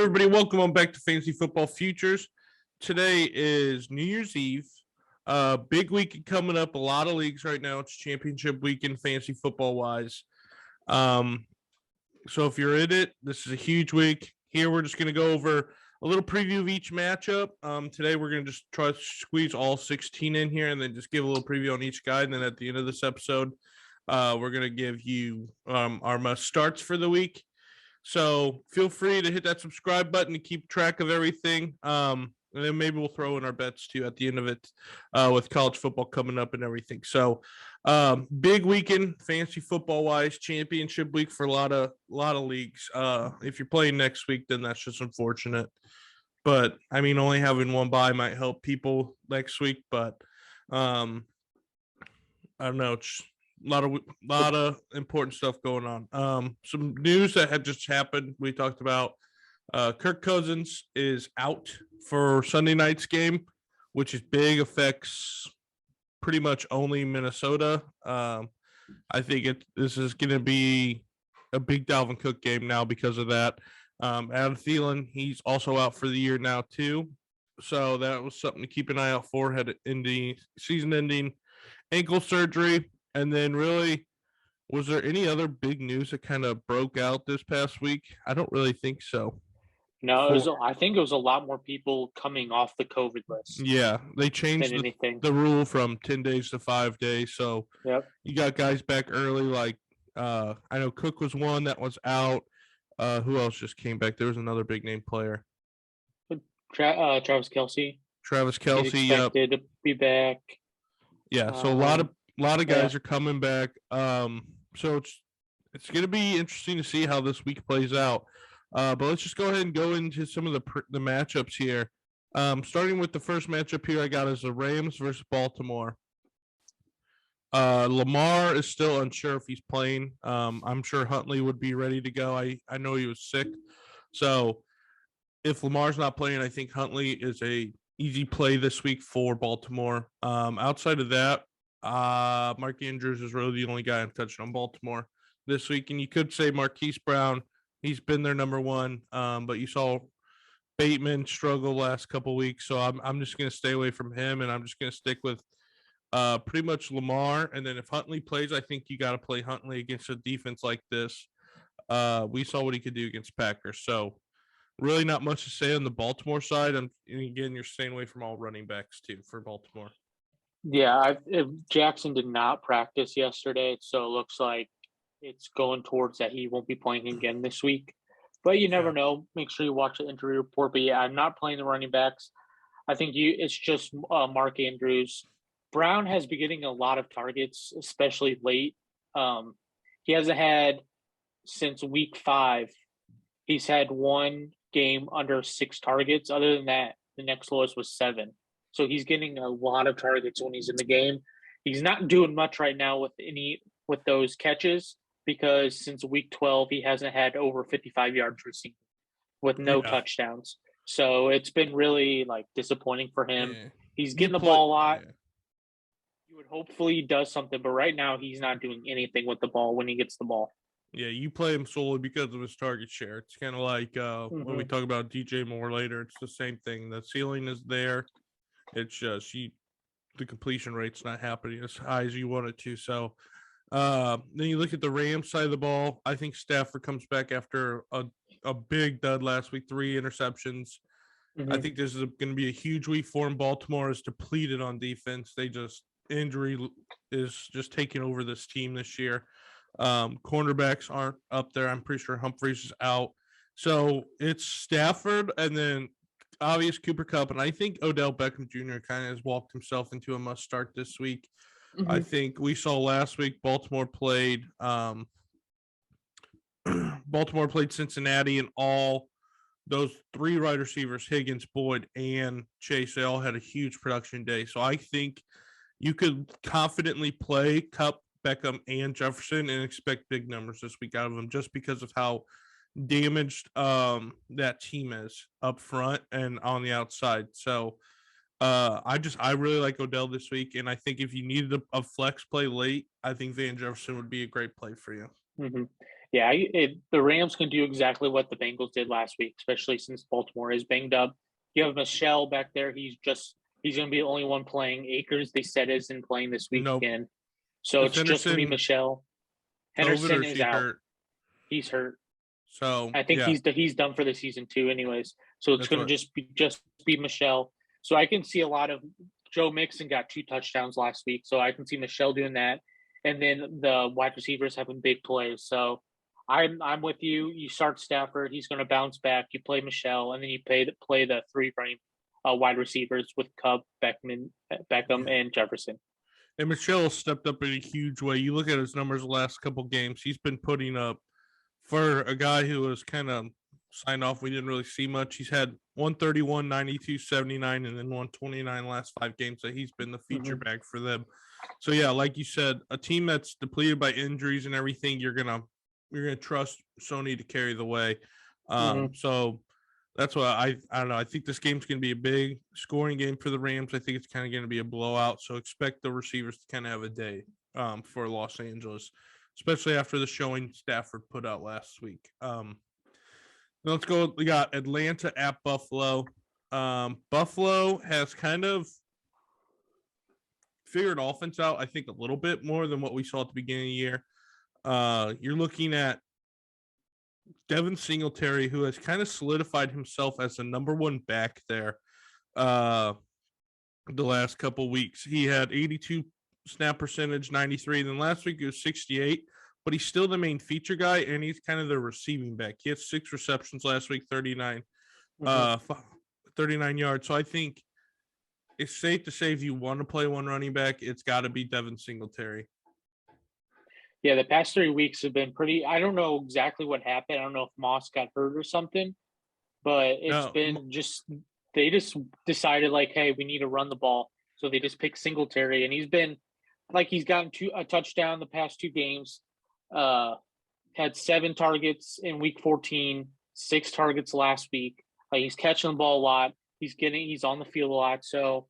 everybody? Welcome on back to Fantasy Football Futures. Today is New Year's Eve. Big weekend coming up. A lot of leagues right now. It's championship weekend, fantasy football wise. So if you're in it, this is a huge week. Here we're just going to go over a little preview of each matchup. Today we're going to just try to squeeze all 16 in here and then just give a little preview on each guy. And then at the end of this episode, we're going to give you our must starts for the week. So feel free to hit that subscribe button to keep track of everything. And then maybe we'll throw in our bets too at the end of it with college football coming up and everything. So big weekend, fantasy football wise, championship week for a lot of leagues. If you're playing next week, then that's just unfortunate. But I mean, only having one bye might help people next week. But I don't know. It's a lot of important stuff going on. Some news that had just happened. We talked about Kirk Cousins is out for Sunday night's game, which is big, affects pretty much only Minnesota. I think this is going to be a big Dalvin Cook game now because of that. Adam Thielen, he's also out for the year now too. So that was something to keep an eye out for. Had ending season-ending ankle surgery. And then really, was there any other big news that kind of broke out this past week? I don't really think so. No, I think it was a lot more people coming off the COVID list. Yeah, they changed the rule from 10 days to 5 days. So You got guys back early. Like I know Cook was one that was out. Who else just came back? There was another big name player. Travis Kelce. Expected to be back. Yeah, so a lot of guys are coming back. So it's going to be interesting to see how this week plays out. But let's just go ahead and go into some of the matchups here. Starting with the first matchup here, I got is the Rams versus Baltimore. Lamar is still unsure if he's playing. I'm sure Huntley would be ready to go. I know he was sick. So if Lamar's not playing, I think Huntley is a easy play this week for Baltimore. Outside of that, Mark Andrews is really the only guy I'm touching on Baltimore this week. And you could say Marquise Brown. He's been their number one, but you saw Bateman struggle last couple weeks. So I'm just going to stay away from him, and I'm just going to stick with pretty much Lamar. And then if Huntley plays, I think you got to play Huntley against a defense like this. We saw what he could do against Packers. So really not much to say on the Baltimore side. And again, you're staying away from all running backs too for Baltimore. Yeah, Jackson did not practice yesterday, so it looks like it's going towards that he won't be playing again this week. But you never know. Make sure you watch the injury report. But yeah, I'm not playing the running backs. I think it's just Mark Andrews. Brown has been getting a lot of targets, especially late. He hasn't had since week 5. He's had one game under 6 targets. Other than that, the next lowest was 7. So he's getting a lot of targets when he's in the game. He's not doing much right now with those catches because since week 12, he hasn't had over 55 yards receiving with no touchdowns. So it's been really disappointing for him. Yeah. He's getting the ball a lot. Yeah. You would hopefully he does something, but right now he's not doing anything with the ball when he gets the ball. Yeah, you play him solely because of his target share. It's kind of like when we talk about DJ Moore later, it's the same thing. The ceiling is there. It's just the completion rate's not happening as high as you want it to. So then you look at the Rams side of the ball. I think Stafford comes back after a big dud last week, 3 interceptions. I think this is going to be a huge week for him. Baltimore is depleted on defense. Injury is just taking over this team this year. Cornerbacks aren't up there. I'm pretty sure Humphreys is out. So it's Stafford and then obvious Cooper Kupp, and I think Odell Beckham Jr. kind of has walked himself into a must start this week. I think we saw last week Baltimore played Cincinnati, and all those 3 wide receivers, Higgins, Boyd, and Chase, they all had a huge production day. So I think you could confidently play Kupp, Beckham, and Jefferson and expect big numbers this week out of them just because of how damaged that team is up front and on the outside. So I really like Odell this week, and I think if you needed a flex play late, I think Van Jefferson would be a great play for you. Yeah, the Rams can do exactly what the Bengals did last week, especially since Baltimore is banged up. You have Michelle back there. He's going to be the only one playing. Akers, they said, isn't playing this week Nope. again. So Is it's just going to be Henderson Michelle. COVID Henderson or is she out. hurt? He's hurt. So I think yeah, he's done for the season too, anyways. So it's that's going what. to just be Michelle. So I can see a lot of Joe Mixon got 2 touchdowns last week, so I can see Michelle doing that, and then the wide receivers having big plays. So I'm with you. You start Stafford, he's going to bounce back. You play Michelle, and then you play the 3 frame wide receivers with Beckham, and Jefferson. And Michelle stepped up in a huge way. You look at his numbers the last couple games; he's been putting up for a guy who was kind of signed off. We didn't really see much. He's had 131, 92, 79, and then 129 last 5 games that he's been the feature back for them. So yeah, like you said, a team that's depleted by injuries and everything, you're gonna trust Sony to carry the way. So that's why I don't know. I think this game's gonna be a big scoring game for the Rams. I think it's kind of gonna be a blowout. So expect the receivers to kind of have a day for Los Angeles, especially after the showing Stafford put out last week. Let's go. We got Atlanta at Buffalo. Buffalo has kind of figured offense out, I think, a little bit more than what we saw at the beginning of the year. You're looking at Devin Singletary, who has kind of solidified himself as the number 1 back there the last couple weeks. He had 82 snap percentage, 93. Then last week it was 68, but he's still the main feature guy, and he's kind of the receiving back. He had 6 receptions last week, 39 yards. So I think it's safe to say if you want to play one running back, it's got to be Devin Singletary. Yeah, the past 3 weeks have been pretty. I don't know exactly what happened. I don't know if Moss got hurt or something, but it's been just they just decided like, hey, we need to run the ball, so they just picked Singletary, and he's gotten a touchdown the past 2 games. Had 7 targets in week 14, 6 targets last week. He's catching the ball a lot. He's on the field a lot. So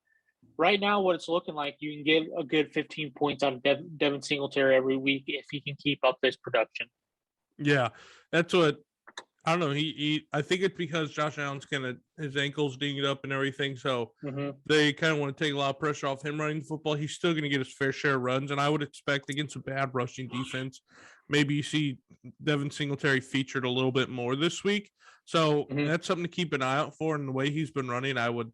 right now, what it's looking like, you can get a good 15 points out of Devin Singletary every week if he can keep up this production. Yeah, that's what I don't know. I think it's because Josh Allen's his ankles dinged up and everything, so they kind of want to take a lot of pressure off him running the football. He's still going to get his fair share of runs, and I would expect against a bad rushing defense, maybe you see Devin Singletary featured a little bit more this week. So that's something to keep an eye out for. And the way he's been running, I would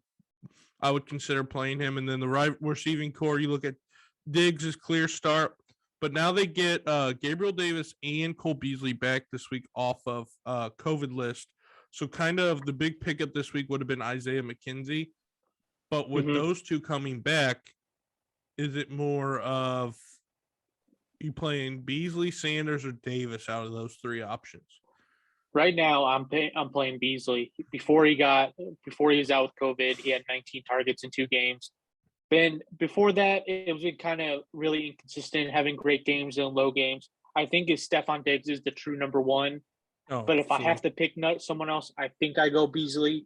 consider playing him. And then the right receiving core, you look at Diggs' clear start. But now they get Gabriel Davis and Cole Beasley back this week off of COVID list. So kind of the big pickup this week would have been Isaiah McKenzie. But with those 2 coming back, is it more of you playing Beasley, Sanders, or Davis out of those 3 options? Right now, I'm playing Beasley. Before he was out with COVID, he had 19 targets in 2 games. Then before that, it was kind of really inconsistent, having great games and low games. I think Stephon Diggs is the true number 1. But if I have to pick someone else, I think I go Beasley.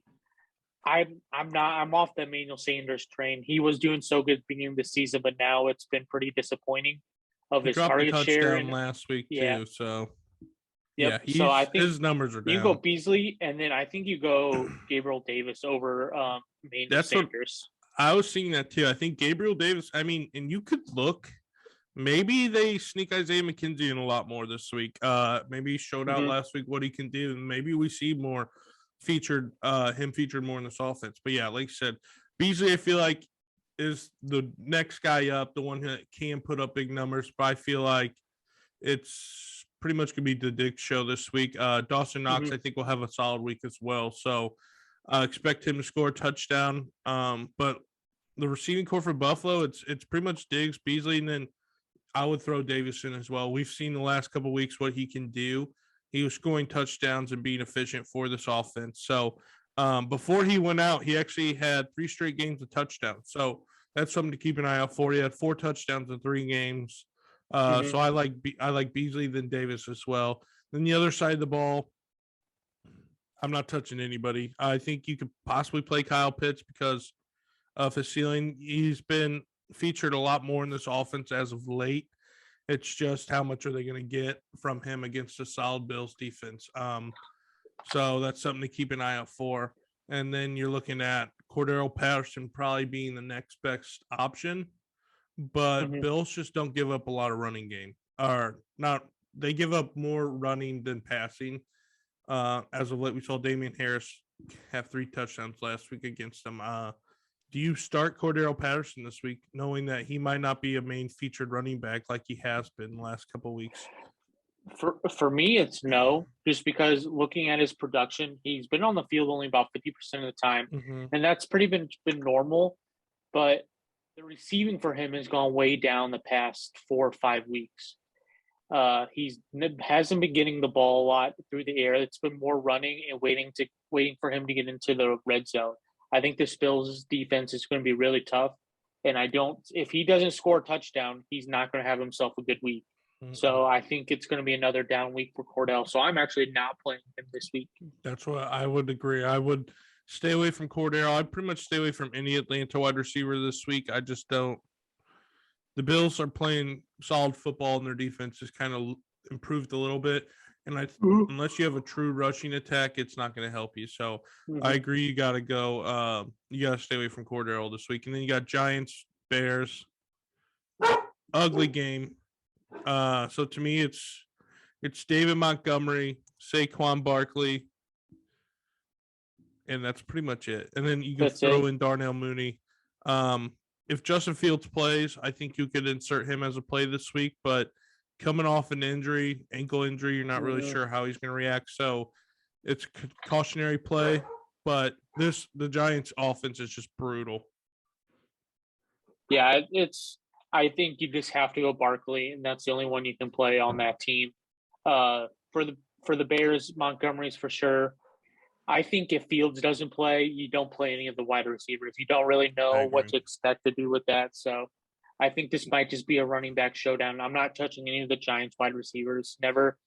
I'm off the Emmanuel Sanders train. He was doing so good at the beginning of the season, but now it's been pretty disappointing of his target share. Last week too, so yep. Yeah, so I think his numbers are down. You go Beasley, and then I think you go Gabriel Davis over Emmanuel Sanders. I was seeing that too. I think Gabriel Davis, and you could look, maybe they sneak Isaiah McKenzie in a lot more this week. Maybe he showed out last week what he can do, and maybe we see more him featured more in this offense. But yeah, like I said, Beasley, I feel like is the next guy up, the one that can put up big numbers. But I feel like it's pretty much gonna be the Diggs show this week. Dawson Knox, I think, will have a solid week as well. So expect him to score a touchdown. But the receiving core for Buffalo, it's pretty much Diggs, Beasley, and then I would throw Davis in as well. We've seen the last couple of weeks what he can do. He was scoring touchdowns and being efficient for this offense. So before he went out, he actually had 3 straight games of touchdowns. So that's something to keep an eye out for. He had 4 touchdowns in 3 games. So I like Beasley, then Davis as well. Then the other side of the ball, I'm not touching anybody. I think you could possibly play Kyle Pitts because of his ceiling. He's been featured a lot more in this offense as of late. It's just how much are they going to get from him against a solid Bills defense. So that's something to keep an eye out for. And then you're looking at Cordero Patterson probably being the next best option, but Bills just don't give up a lot of running game. Or not, they give up more running than passing. As of late, we saw Damian Harris have 3 touchdowns last week against them. Do you start Cordero Patterson this week, knowing that he might not be a main featured running back like he has been the last couple of weeks? For me, it's no, just because looking at his production, he's been on the field only about 50% of the time, and that's pretty been normal. But the receiving for him has gone way down the past 4 or 5 weeks. He hasn't been getting the ball a lot through the air. It's been more running and waiting for him to get into the red zone. I think this Bills defense is going to be really tough, and if he doesn't score a touchdown, he's not going to have himself a good week. So I think it's going to be another down week for Cordell. So I'm actually not playing him this week. That's what I would agree. I would stay away from Cordero. I'd pretty much stay away from any Atlanta wide receiver this week. I just don't. The Bills are playing solid football, and their defense has kind of improved a little bit. And unless you have a true rushing attack, it's not going to help you. So I agree. You got to go. You got to stay away from Cordero this week. And then you got Giants, Bears. Ugly game. So to me, it's David Montgomery, Saquon Barkley, and that's pretty much it. And then you can throw in Darnell Mooney. If Justin Fields plays, I think you could insert him as a play this week. But coming off an injury, ankle injury, you're not really sure how he's going to react. So it's a cautionary play. But the Giants' offense is just brutal. Yeah, I think you just have to go Barkley, and that's the only one you can play on that team. For the Bears, Montgomery's for sure. I think if Fields doesn't play, you don't play any of the wide receivers. You don't really know what to expect to do with that. So I think this might just be a running back showdown. I'm not touching any of the Giants wide receivers. Never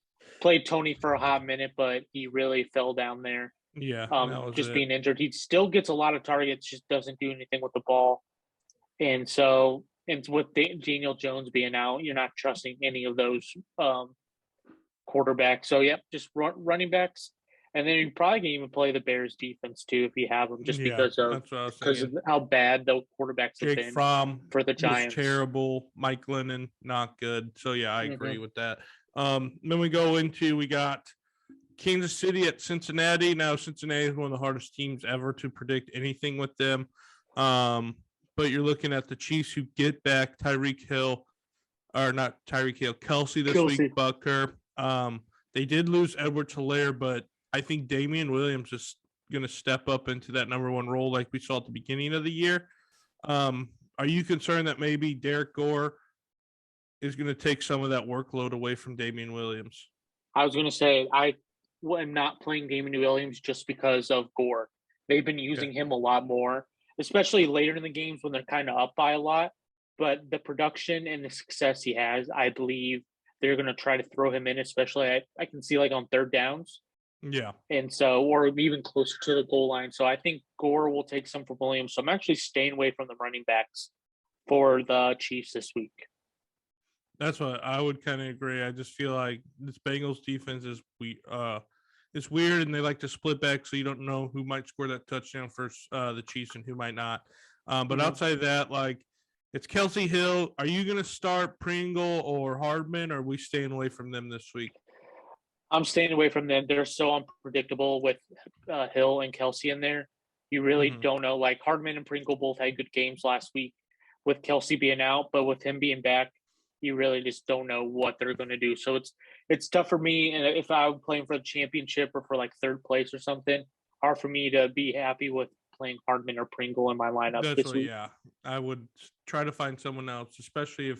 played Tony for a hot minute, but he really fell down there. Yeah. Just being injured. He still gets a lot of targets, just doesn't do anything with the ball. And so, and with Daniel Jones being out, you're not trusting any of those quarterbacks. So, yep, just running backs. And then you probably can even play the Bears defense too if you have them, just because of how bad the quarterbacks have been for the Giants. Terrible. Mike Glennon, not good. So yeah, I agree with that. Then we got Kansas City at Cincinnati. Now Cincinnati is one of the hardest teams ever to predict anything with them. But you're looking at the Chiefs, who get back Kelsey this week, Bucker. They did lose Edwards-Helaire, but I think Damian Williams is going to step up into that number one role like we saw at the beginning of the year. Are you concerned that maybe Derek Gore is going to take some of that workload away from Damian Williams? I was going to say I am not playing Damian Williams just because of Gore. They've been using him a lot more, especially later in the games when they're kind of up by a lot. But the production and the success he has, I believe they're going to try to throw him in, especially I can see like on third downs. Yeah. And so, or even closer to the goal line. So I think Gore will take some from Williams. So I'm actually staying away from the running backs for the Chiefs this week. That's what I would kind of agree. I just feel like this Bengals defense is it's weird, and they like to split back, so you don't know who might score that touchdown for the Chiefs and who might not. But outside of that, like, it's Kelsey Hill. Are you going to start Pringle or Hardman, or are we staying away from them this week? I'm staying away from them. They're so unpredictable with Hill and Kelsey in there. You really don't know. Like, Hardman and Pringle both had good games last week with Kelsey being out, but with him being back, you really just don't know what they're going to do. So it's tough for me. And if I'm playing for the championship or for like third place or something, hard for me to be happy with playing Hardman or Pringle in my lineup this week. Yeah, I would try to find someone else, especially if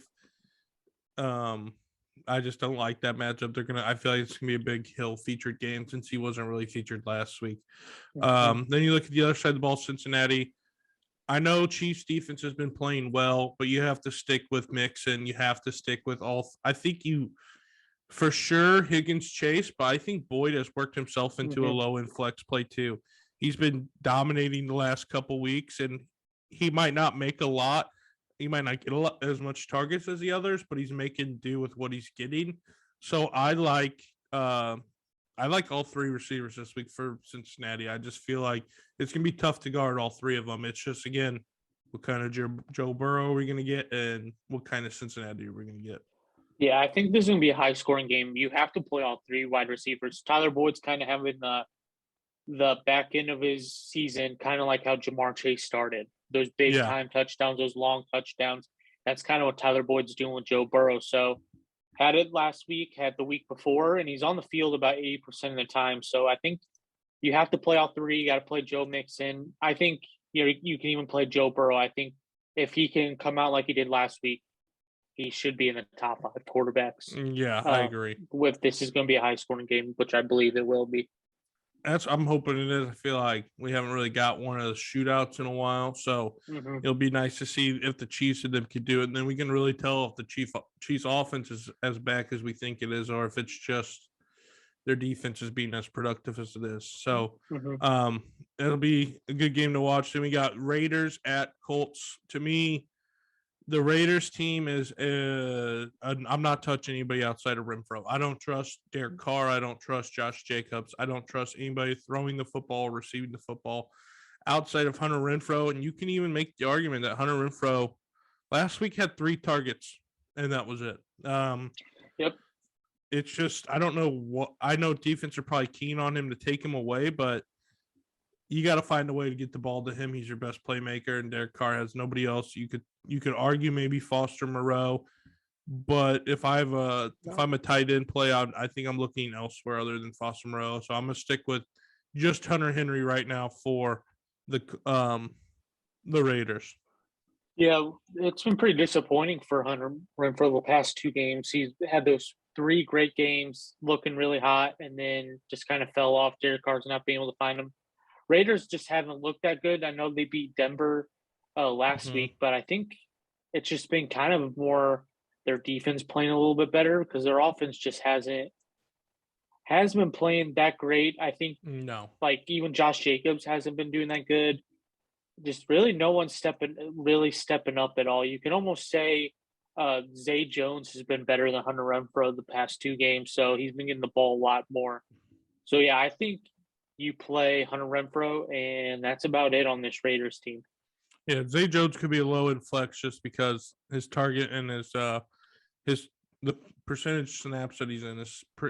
I just don't like that matchup. I feel like it's gonna be a big Hill featured game since he wasn't really featured last week. Then you look at the other side of the ball, Cincinnati. I know Chiefs defense has been playing well, but you have to stick with Mixon. You have to stick with all. I think for sure, Higgins Chase, but I think Boyd has worked himself into a low end flex play too. He's been dominating the last couple weeks, and he might not make a lot he might not get as much targets as the others, but he's making do with what he's getting. So I like all three receivers this week for Cincinnati. I just feel like it's gonna be tough to guard all three of them. It's just, again, what kind of Joe Burrow are we gonna get, and what kind of Cincinnati are we gonna get? Yeah, I think this is going to be a high-scoring game. You have to play all three wide receivers. Tyler Boyd's kind of having the back end of his season, kind of like how Jamar Chase started. Those big-time touchdowns, those long touchdowns. That's kind of what Tyler Boyd's doing with Joe Burrow. So had it last week, had the week before, and he's on the field about 80% of the time. So I think you have to play all three. You got to play Joe Mixon. I think you can even play Joe Burrow. I think if he can come out like he did last week, he should be in the top 5 quarterbacks. Yeah, I agree. With this is going to be a high-scoring game, which I believe it will be. I'm hoping it is. I feel like we haven't really got one of the shootouts in a while, so it'll be nice to see if the Chiefs and them can do it, and then we can really tell if the Chiefs offense is as back as we think it is, or if it's just their defense is being as productive as it is. So it'll be a good game to watch. Then we got Raiders at Colts. To me, the Raiders team is I'm not touching anybody outside of Renfro. I don't trust Derek Carr. I don't trust Josh Jacobs. I don't trust anybody throwing the football, receiving the football outside of Hunter Renfro. And you can even make the argument that Hunter Renfro last week had 3 targets, and that was it. Yep. It's just, I don't know what, I know defense are probably keen on him to take him away, but you got to find a way to get the ball to him. He's your best playmaker, and Derek Carr has nobody else. You could argue maybe Foster Moreau, but if I'm a tight end play, I think I'm looking elsewhere other than Foster Moreau. So I'm gonna stick with just Hunter Henry right now for the Raiders. Yeah, it's been pretty disappointing for Hunter Renfro the past 2 games. He's had those 3 great games, looking really hot, and then just kind of fell off. Derek Carr's not being able to find him. Raiders just haven't looked that good. I know they beat Denver last week, but I think it's just been kind of more their defense playing a little bit better because their offense just hasn't been playing that great. I think like even Josh Jacobs hasn't been doing that good. Just really no one's stepping up at all. You can almost say Zay Jones has been better than Hunter Renfro the past 2 games, so he's been getting the ball a lot more. So yeah, I think you play Hunter Renfro, and that's about it on this Raiders team. Yeah, Zay Jones could be a low in flex just because his target and the percentage snaps that he's in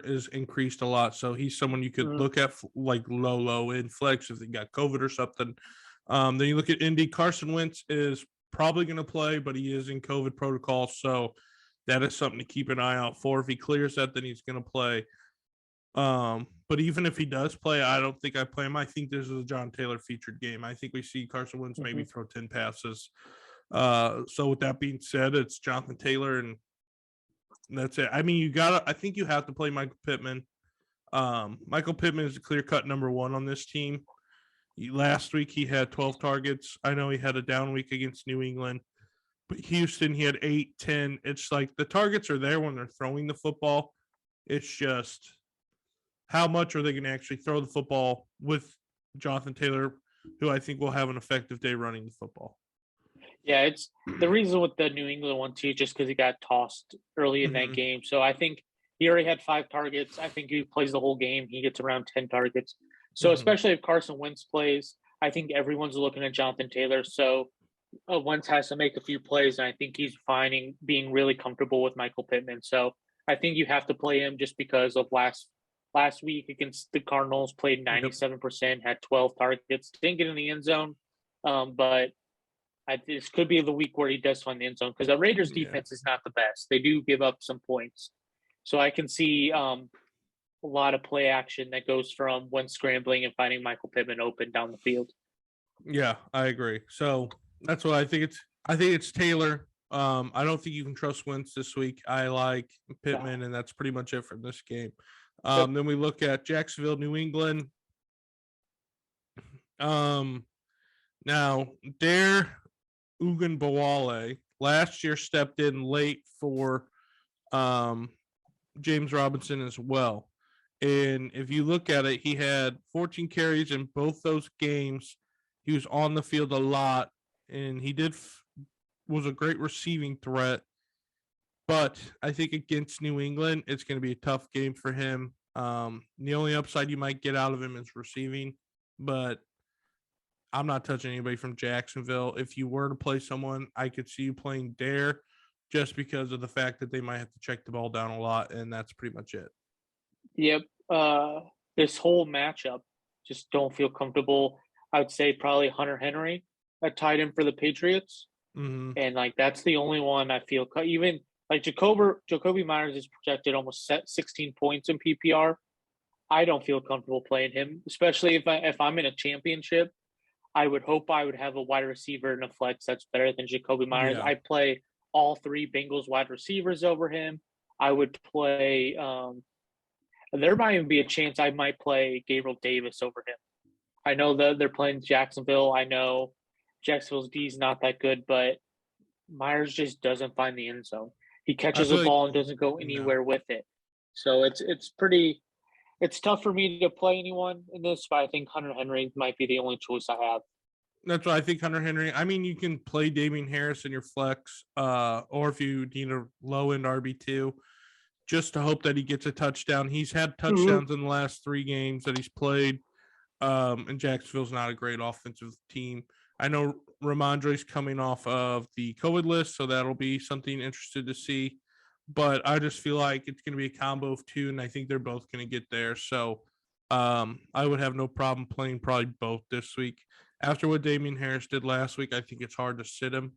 is increased a lot. So he's someone you could look at like low in flex if they got COVID or something. Then you look at Indy. Carson Wentz is probably going to play, but he is in COVID protocol, so that is something to keep an eye out for. If he clears that, then he's going to play. But even if he does play, I don't think I play him. I think this is a John Taylor featured game. I think we see Carson Wentz maybe throw 10 passes. So with that being said, it's Jonathan Taylor, and that's it. I mean, I think you have to play Michael Pittman. Michael Pittman is the clear-cut number 1 on this team. Last week, he had 12 targets. I know he had a down week against New England, but Houston, he had 8, 10. It's like the targets are there when they're throwing the football. It's just how much are they going to actually throw the football with Jonathan Taylor, who I think will have an effective day running the football. Yeah, it's the reason with the New England one too, just because he got tossed early in that game. So I think he already had 5 targets. I think he plays the whole game. He gets around 10 targets. So especially if Carson Wentz plays, I think everyone's looking at Jonathan Taylor. So Wentz has to make a few plays, and I think he's being really comfortable with Michael Pittman. So I think you have to play him just because of last week against the Cardinals, played 97%, had 12 targets, didn't get in the end zone. But this could be the week where he does find the end zone because the Raiders defense is not the best. They do give up some points. So I can see a lot of play action that goes from when scrambling and finding Michael Pittman open down the field. Yeah, I agree. So that's what I think it's Taylor. I don't think you can trust Wentz this week. I like Pittman, and that's pretty much it for this game. Then we look at Jacksonville, New England. Now, Dare Ugunbowale last year stepped in late for James Robinson as well. And if you look at it, he had 14 carries in both those games. He was on the field a lot, and he did was a great receiving threat, but I think against New England, it's going to be a tough game for him. The only upside you might get out of him is receiving, but I'm not touching anybody from Jacksonville. If you were to play someone, I could see you playing Dare just because of the fact that they might have to check the ball down a lot, and that's pretty much it. Yep. This whole matchup, just don't feel comfortable. I would say probably Hunter Henry, a tight end for the Patriots. Mm-hmm. And like that's the only one I feel even like Jacoby Myers is projected almost 16 points in PPR. I don't feel comfortable playing him, especially if I'm in a championship. I would hope I would have a wide receiver in a flex that's better than Jacoby Myers. Yeah. I play all three Bengals wide receivers over him. I would play. There might even be a chance I might play Gabriel Davis over him. I know that they're playing Jacksonville. I know Jacksonville's D is not that good, but Myers just doesn't find the end zone. He catches the ball and doesn't go anywhere with it. So it's tough for me to play anyone in this, but I think Hunter Henry might be the only choice I have. That's why I think Hunter Henry. I mean, you can play Damien Harris in your flex, or if you need a low end RB2, just to hope that he gets a touchdown. He's had touchdowns in the last 3 games that he's played. And Jacksonville's not a great offensive team. I know Ramondre's coming off of the COVID list, so that'll be something interested to see. But I just feel like it's going to be a combo of 2, and I think they're both going to get there. So I would have no problem playing probably both this week. After what Damien Harris did last week, I think it's hard to sit him.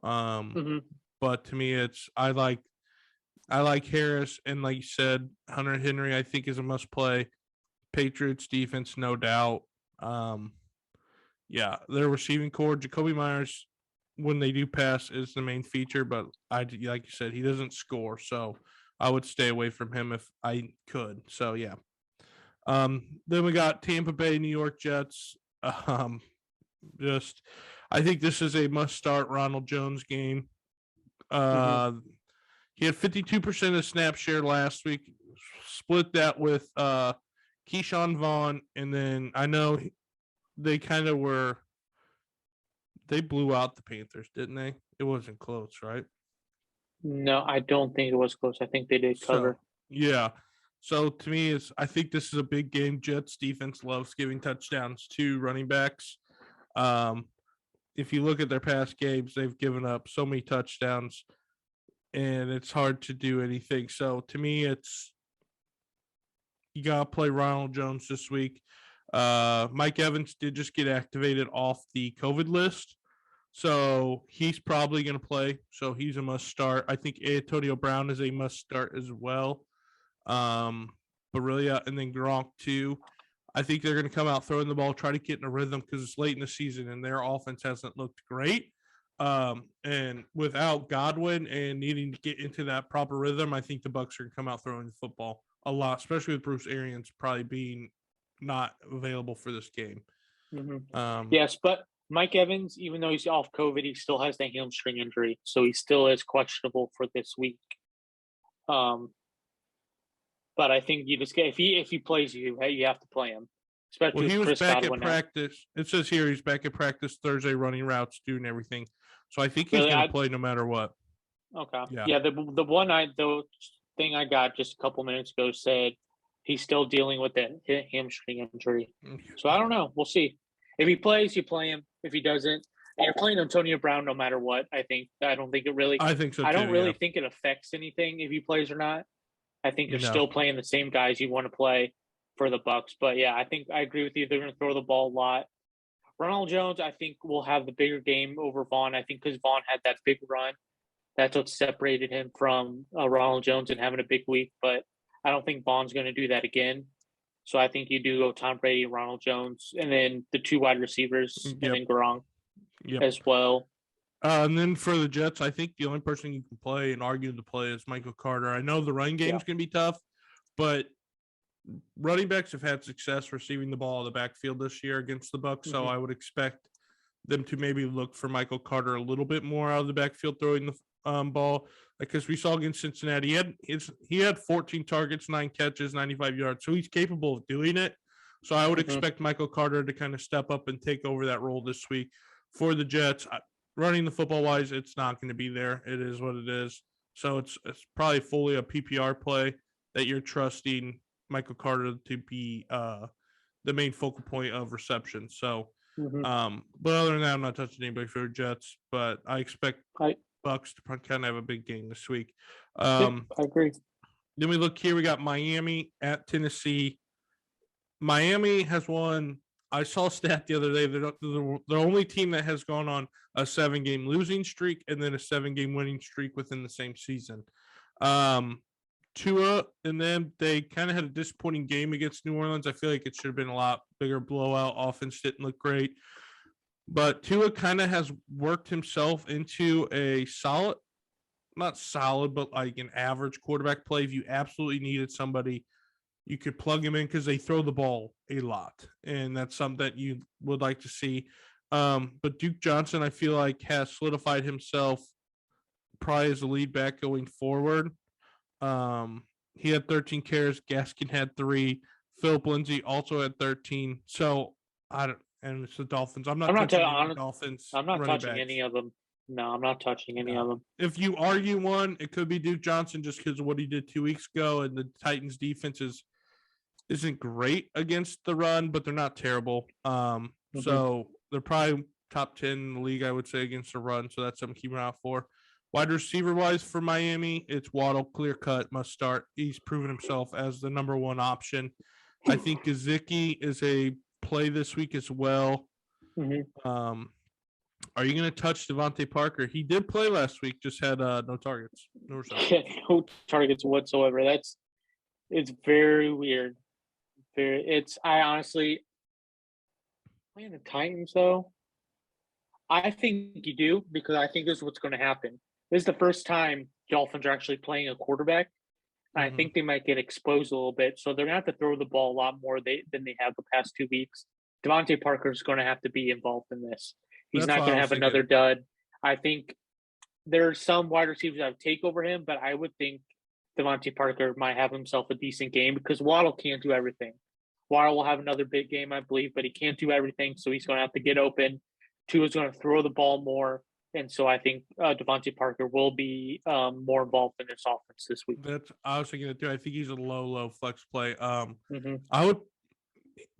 But to me, I like Harris, and like you said, Hunter Henry I think is a must play. Patriots defense, no doubt. Yeah, their receiving core, Jacoby Myers, when they do pass, is the main feature. But like you said, he doesn't score, so I would stay away from him if I could. So yeah. Then we got Tampa Bay, New York Jets. I think this is a must-start Ronald Jones game. He had 52% of snap share last week. Split that with Keyshawn Vaughn, and then I know they blew out the Panthers, didn't they? It wasn't close, right? No, I don't think it was close. I think they did cover. Yeah. So to me, I think this is a big game. Jets defense loves giving touchdowns to running backs. If you look at their past games, they've given up so many touchdowns, and it's hard to do anything. So to me, you got to play Ronald Jones this week. Mike Evans did just get activated off the COVID list, so he's probably going to play. So he's a must start. I think Antonio Brown is a must start as well. Barilla and then Gronk too. I think they're going to come out throwing the ball, try to get in a rhythm because it's late in the season and their offense hasn't looked great. And without Godwin and needing to get into that proper rhythm, I think the Bucs are going to come out throwing the football a lot, especially with Bruce Arians probably being not available for this game. Yes, but Mike Evans, even though he's off COVID, he still has the hamstring injury, so he still is questionable for this week. But I think you just if he plays you have to play him. Especially he was Chris back Godwin at practice. It says here he's back at practice Thursday, running routes, doing everything. So I think he's going to play no matter what. Okay. Yeah. The thing I got just a couple minutes ago said he's still dealing with that hamstring injury. So I don't know. We'll see. If he plays, you play him. If he doesn't, and you're playing Antonio Brown no matter what. I don't think it really. I think so too. I don't really think it affects anything if he plays or not. I think you're still playing the same guys you want to play for the Bucs. But yeah, I think I agree with you. They're going to throw the ball a lot. Ronald Jones, I think, will have the bigger game over Vaughn. I think because Vaughn had that big run, that's what separated him from Ronald Jones and having a big week. But I don't think Vaughn's going to do that again. So I think you do go Tom Brady, Ronald Jones, and then the 2 wide receivers, and then Gronk as well. And then for the Jets, I think the only person you can play and argue to play is Michael Carter. I know the run game is going to be tough, but running backs have had success receiving the ball in the backfield this year against the Bucs, so I would expect them to maybe look for Michael Carter a little bit more out of the backfield throwing the ball. Because we saw against Cincinnati, he had 14 targets, 9 catches, 95 yards, so he's capable of doing it. So I would expect Michael Carter to kind of step up and take over that role this week. For the Jets, running the football wise, it's not going to be there. It is what it is. So it's probably fully a PPR play that you're trusting Michael Carter to be the main focal point of reception. So, but other than that, I'm not touching anybody for the Jets. But I expect Bucks to kind of have a big game this week. I agree. Then we look here. We got Miami at Tennessee. Miami has won. I saw a stat the other day. They're the only team that has gone on a 7-game losing streak and then a 7-game winning streak within the same season. Tua and then they kind of had a disappointing game against New Orleans. I feel like it should have been a lot bigger blowout. Offense didn't look great. But Tua kind of has worked himself into a solid, not solid, but like an average quarterback play. If you absolutely needed somebody, you could plug him in because they throw the ball a lot. And that's something that you would like to see. But Duke Johnson, I feel like, has solidified himself probably as a lead back going forward. He had 13 carries. Gaskin had 3. Philip Lindsay also had 13. So and it's the Dolphins. I'm not touching any Dolphins. I'm not touching any of them. No, I'm not touching any of them. If you argue one, it could be Duke Johnson just because of what he did 2 weeks ago, and the Titans' defense isn't great against the run, but they're not terrible. So they're probably top 10 in the league, I would say, against the run. So that's something to keep an eye out for. Wide receiver-wise for Miami, it's Waddle, clear-cut, must start. He's proven himself as the number one option. I think Gesicki is a play this week as well. Are you going to touch Devonte Parker? He did play last week, just had no targets. No targets whatsoever. It's very weird. I honestly playing the Titans though. I think you do because I think this is what's going to happen. This is the first time Dolphins are actually playing a quarterback. I think they might get exposed a little bit, so they're going to have to throw the ball a lot more than they have the past 2 weeks. Devonte Parker is going to have to be involved in this. He's not going to have another dud. I think there are some wide receivers that would take over him, but I would think Devonte Parker might have himself a decent game because Waddle can't do everything. Waddle will have another big game, I believe, but he can't do everything, so he's going to have to get open. Tua's going to throw the ball more, and so I think Devonte Parker will be more involved in this offense this week. That's I was thinking it too. I think he's a low flex play. I would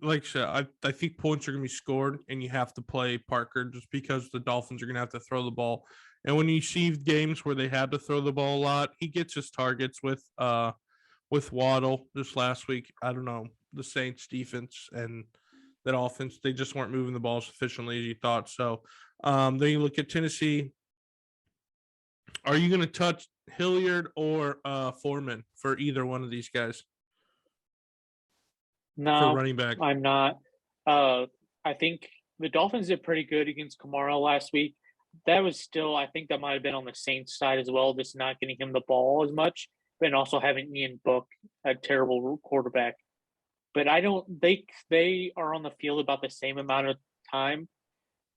like I said, I think points are going to be scored, and you have to play Parker just because the Dolphins are going to have to throw the ball. And when you see games where they had to throw the ball a lot, he gets his targets with Waddle this last week. I don't know, the Saints defense and that offense, they just weren't moving the ball as efficiently as you thought. So then you look at Tennessee. Are you going to touch Hilliard or Foreman for either one of these guys? No, for running back. I'm not. I think the Dolphins did pretty good against Kamara last week. That was still, I think that might have been on the Saints side as well, just not getting him the ball as much, but also having Ian Book, a terrible quarterback. But they are on the field about the same amount of time.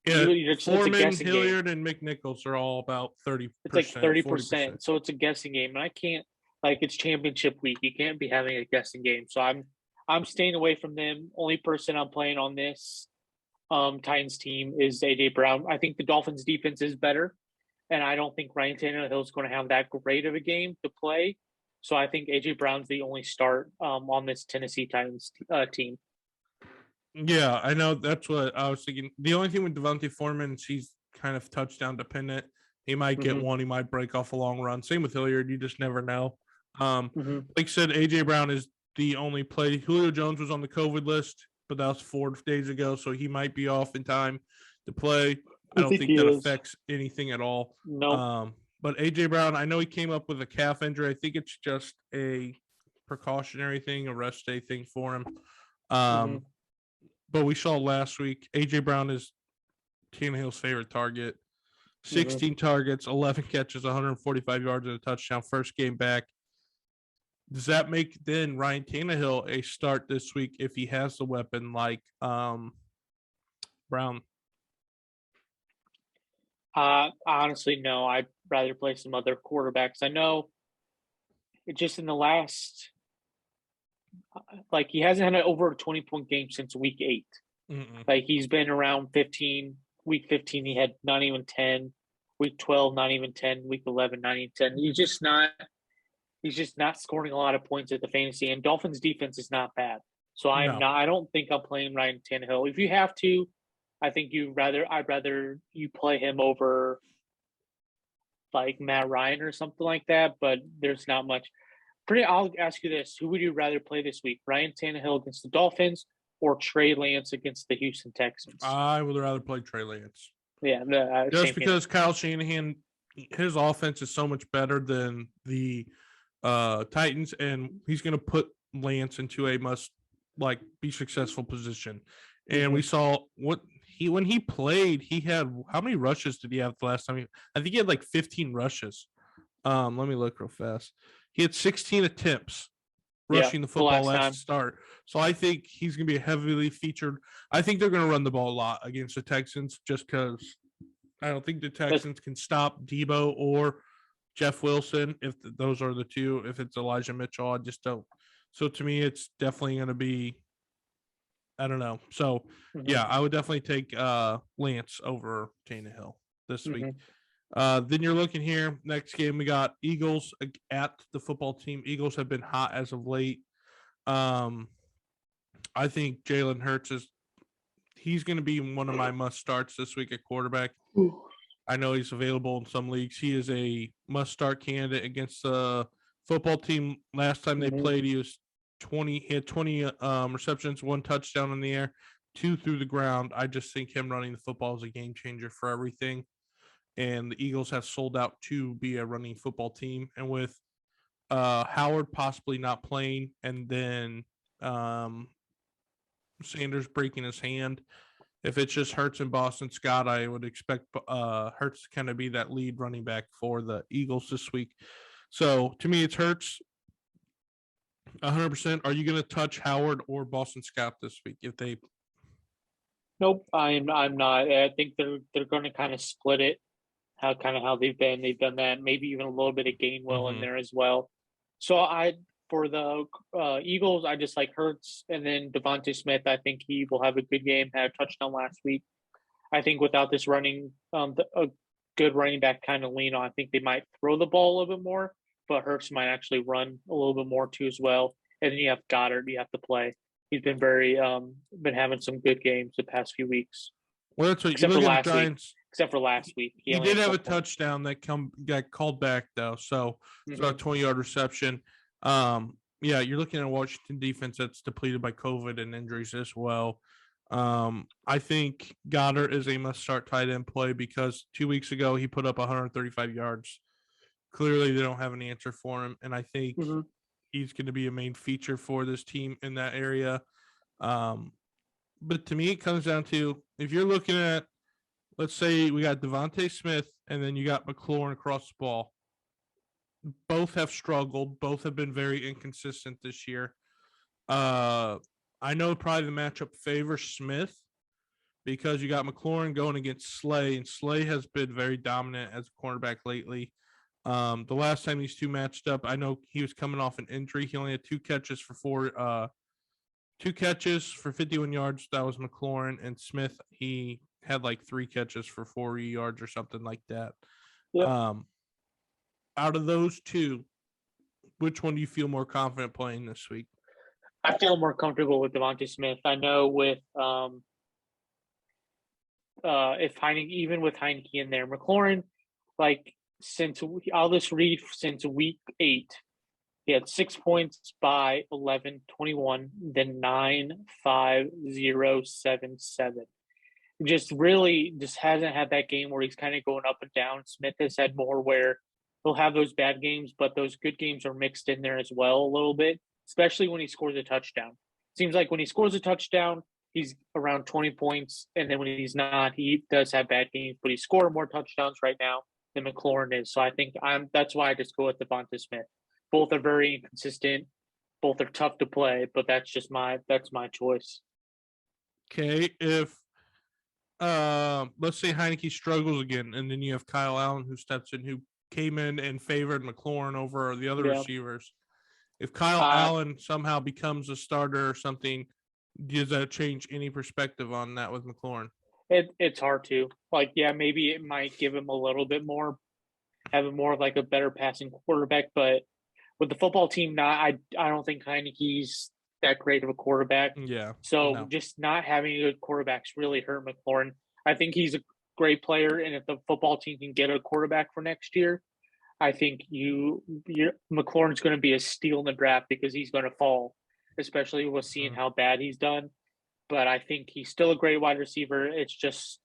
Yeah, Foreman, Hilliard, and McNichols are all about 30%. It's like 30%, so it's a guessing game. And I can't, it's championship week. You can't be having a guessing game. So I'm staying away from them. Only person I'm playing on this Titans team is A.J. Brown. I think the Dolphins defense is better, and I don't think Ryan Tannehill is going to have that great of a game to play. So I think A.J. Brown's the only start on this Tennessee Titans team. Yeah, I know. That's what I was thinking. The only thing with Devontae Foreman is he's kind of touchdown dependent. He might get one. He might break off a long run. Same with Hilliard. You just never know. Like I said, A.J. Brown is the only play. Julio Jones was on the COVID list, but that was 4 days ago, so he might be off in time to play. I don't think that affects anything at all. No. But A.J. Brown, I know he came up with a calf injury. I think it's just a precautionary thing, a rest day thing for him. But we saw last week, A.J. Brown is Tannehill's favorite target. 16 targets, 11 catches, 145 yards and a touchdown, first game back. Does that make then Ryan Tannehill a start this week if he has the weapon like Brown? Honestly, no. I'd rather play some other quarterbacks. I know it just in the last, he hasn't had an over a 20-point game since week 8. He's been around 15, week 15 he had not even 10, week 12 not even 10, week 11 not even 10. He's just not scoring a lot of points at the fantasy, and Dolphins defense is not bad. So I don't think I'm playing Ryan Tannehill. If you have to, I think I'd rather you play him over like Matt Ryan or something like that, but there's not much. I'll ask you this: who would you rather play this week, Ryan Tannehill against the Dolphins or Trey Lance against the Houston Texans? I would rather play Trey Lance. Yeah, just because Kyle Shanahan, his offense is so much better than the Titans, and he's going to put Lance into a must be successful position. And we saw when he played, he had how many rushes did he have the last time? I think he had 15 rushes. Let me look real fast. He had 16 attempts rushing the football last start. So I think he's going to be heavily featured. I think they're going to run the ball a lot against the Texans just because I don't think the Texans can stop Debo or Jeff Wilson if those are the two. If it's Elijah Mitchell, I just don't. So to me, it's definitely going to be, I don't know. So, yeah, I would definitely take Lance over Tannehill this week. Then you're looking here. Next game, we got Eagles at the football team. Eagles have been hot as of late. I think Jalen Hurts he's going to be one of my must starts this week at quarterback. I know he's available in some leagues. He is a must start candidate against the football team. Last time they played, he had 20 receptions, 1 touchdown in the air, 2 through the ground. I just think him running the football is a game changer for everything. And the Eagles have sold out to be a running football team. And with Howard possibly not playing and then Sanders breaking his hand, if it's just Hurts and Boston Scott, I would expect Hurts to kind of be that lead running back for the Eagles this week. So to me, it's Hurts 100%. Are you going to touch Howard or Boston Scott this week if they? Nope, I'm not. I think they're going to kind of split it. How they've done that, maybe even a little bit of Gainwell in there as well. So for the Eagles, I just like Hurts, and then Devonte Smith. I think he will have a good game. Had a touchdown last week. I think without this running, a good running back kind of lean on, I think they might throw the ball a little bit more, but Hurts might actually run a little bit more too as well. And then you have Goddard. You have to play. He's been been having some good games the past few weeks. Well, that's what except you look at the Giants. Except for last week. He did have a touchdown that got called back, though. So it's about a 20-yard reception. Yeah, you're looking at a Washington defense that's depleted by COVID and injuries as well. I think Goddard is a must-start tight end play because 2 weeks ago he put up 135 yards. Clearly, they don't have an answer for him, and I think he's going to be a main feature for this team in that area. But to me, it comes down to if you're looking at, let's say we got Devonte Smith and then you got McLaurin across the ball. Both have struggled. Both have been very inconsistent this year. I know probably the matchup favors Smith because you got McLaurin going against Slay, and Slay has been very dominant as a cornerback lately. The last time these two matched up, I know he was coming off an injury. He only had 2 catches for 51 yards. That was McLaurin, and Smith, he had 3 catches for 40 yards or something like that. Yep. Out of those two, which one do you feel more confident playing this week? I feel more comfortable with Devonte Smith. I know with if Heineke in there, McLaurin, I'll just read since week 8. He had 6 points by 11, 21, then 9, 5, 0, 7, 7. Just hasn't had that game where he's kind of going up and down. Smith has had more where he'll have those bad games, but those good games are mixed in there as well a little bit, especially when he scores a touchdown. Seems like when he scores a touchdown, he's around 20 points, and then when he's not, he does have bad games, but he's scoring more touchdowns right now than McLaurin is. So I think that's why I just go with Devonta Smith. Both are very inconsistent. Both are tough to play, but that's my choice. Okay, if let's say Heineke struggles again, and then you have Kyle Allen who steps in, who came in and favored McLaurin over the other receivers. If Kyle Allen somehow becomes a starter or something, does that change any perspective on that with McLaurin? It's hard to maybe it might give him a little bit more, have him more of like a better passing quarterback, but with the football team, I don't think Heineke's that great of a quarterback. Yeah. So No. just not having a good quarterbacks really hurt McLaurin. I think he's a great player, and if the football team can get a quarterback for next year, I think McLaurin's going to be a steal in the draft because he's going to fall, especially with seeing how bad he's done. But I think he's still a great wide receiver. It's just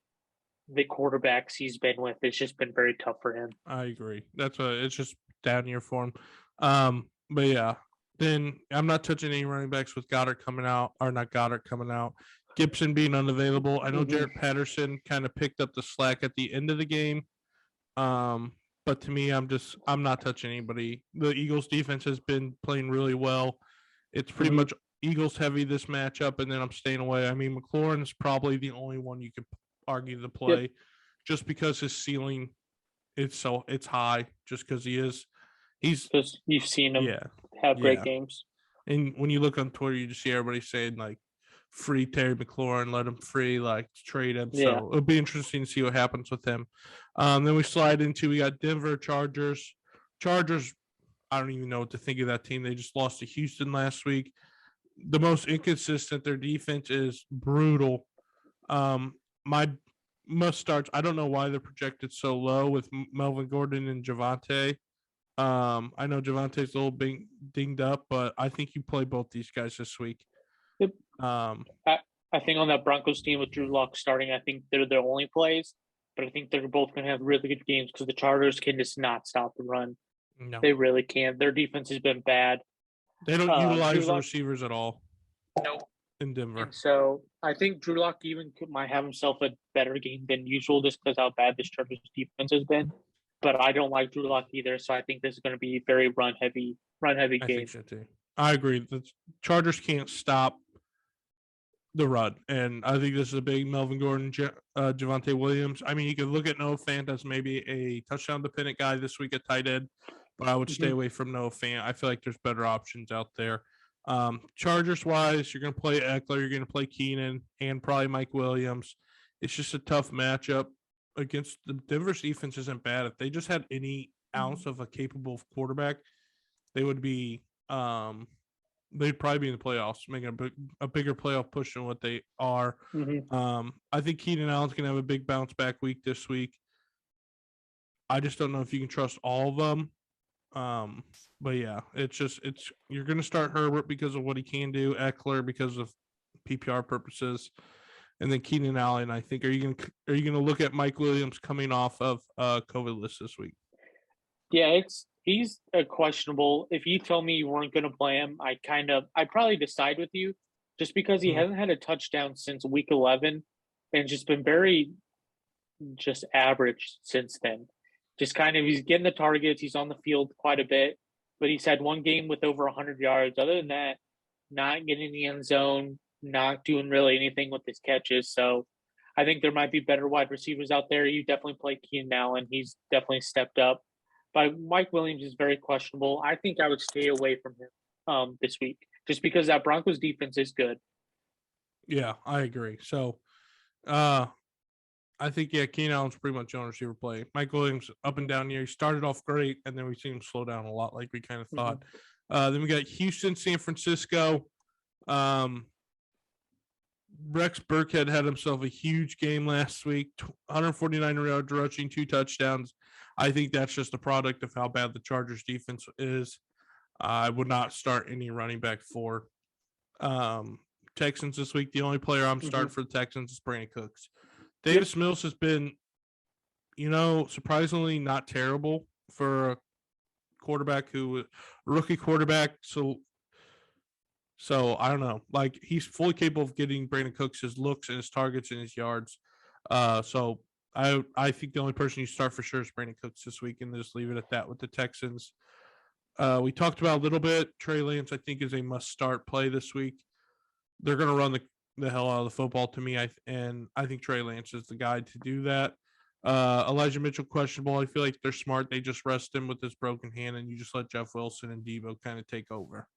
the quarterbacks he's been with. It's just been very tough for him. I agree. It's just down year for him. But yeah, then I'm not touching any running backs with Goddard coming out, or not Goddard coming out. Gibson being unavailable. I know Jared Patterson kind of picked up the slack at the end of the game. But to me, I'm not touching anybody. The Eagles defense has been playing really well. It's pretty much Eagles heavy this matchup, and then I'm staying away. I mean, McLaurin's probably the only one you could argue to play, just because his ceiling it's high, just because he's because you've seen him have great games. And when you look on Twitter, you just see everybody saying like, free Terry McLaurin, let him free, like trade him. Yeah. So it'll be interesting to see what happens with him. Then we got Denver Chargers. Chargers, I don't even know what to think of that team. They just lost to Houston last week. The most inconsistent, their defense is brutal. My must starts, I don't know why they're projected so low with Melvin Gordon and Javonte. I know Javante's a little dinged up, but I think you play both these guys this week. Yep. I think on that Broncos team with Drew Lock starting, I think they're their only plays, but I think they're both going to have really good games because the Chargers can just not stop the run. No. They really can't. Their defense has been bad. They don't utilize the receivers at all. Nope. In Denver. And so I think Drew Lock might have himself a better game than usual just because how bad this Chargers defense has been. But I don't like Drew Lock either, so I think this is going to be a very run heavy game. I think so too. I agree. The Chargers can't stop the run, and I think this is a big Melvin Gordon, Javonte Williams. I mean, you could look at Noah Fant as maybe a touchdown-dependent guy this week at tight end, but I would stay away from Noah Fant. I feel like there's better options out there. Chargers-wise, you're going to play Eckler, you're going to play Keenan, and probably Mike Williams. It's just a tough matchup against the Denver's defense isn't bad. If they just had any ounce of a capable quarterback, they would be they'd probably be in the playoffs, making a bigger playoff push than what they are. I think Keenan Allen's going to have a big bounce back week this week. I just don't know if you can trust all of them. But yeah, you're going to start Herbert because of what he can do, Eckler because of PPR purposes, and then Keenan Allen. I think are you going to look at Mike Williams coming off of COVID list this week? Yeah, he's a questionable. If you told me you weren't going to play him, I'd probably decide with you, just because he hasn't had a touchdown since week 11, and just been very just average since then. Just kind of, he's getting the targets, he's on the field quite a bit, but he's had one game with over 100 yards. Other than that, not getting in the end zone, not doing really anything with his catches. So I think there might be better wide receivers out there. You definitely play Keenan Allen. He's definitely stepped up. But Mike Williams is very questionable. I think I would stay away from him this week just because that Broncos defense is good. Yeah, I agree. So I think, Keenan Allen's pretty much on receiver play. Mike Williams up and down here. He started off great, and then we seen him slow down a lot like we kind of thought. Then we got Houston, San Francisco. Rex Burkhead had himself a huge game last week, 149 yards rushing, 2 touchdowns. I think that's just a product of how bad the Chargers defense is. I would not start any running back for Texans this week. The only player I'm starting for the Texans is Brandon Cooks. Davis Mills has been, surprisingly not terrible for a quarterback rookie quarterback. So I don't know. Like, he's fully capable of getting Brandon Cooks his looks and his targets and his yards. So I think the only person you start for sure is Brandon Cooks this week, and just leave it at that with the Texans. We talked about a little bit. Trey Lance, I think, is a must-start play this week. They're going to run the hell out of the football to me, and I think Trey Lance is the guy to do that. Elijah Mitchell, questionable. I feel like they're smart. They just rest him with his broken hand, and you just let Jeff Wilson and Debo kind of take over.